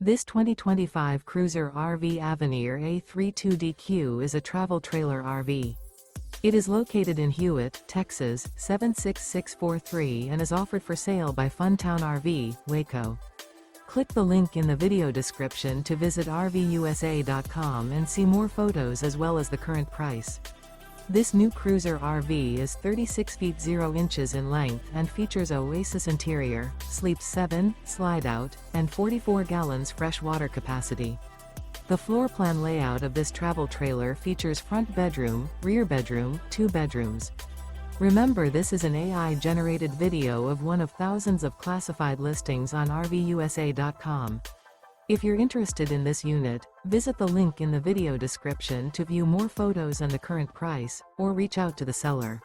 This 2025 Cruiser RV Avenir A-32DQ is a travel trailer RV. It is located in Hewitt, Texas, 76643 and is offered for sale by Funtown RV, Waco. Click the link in the video description to visit RVUSA.com and see more photos as well as the current price. This new Cruiser RV is 36 feet 0 inches in length and features OASIS interior, sleeps 7, Slideout, and 44 gallons fresh water capacity. The floor plan layout of this travel trailer features front bedroom, rear bedroom, 2 bedrooms. Remember, this is an AI-generated video of one of thousands of classified listings on RVUSA.com. If you're interested in this unit, visit the link in the video description to view more photos and the current price, or reach out to the seller.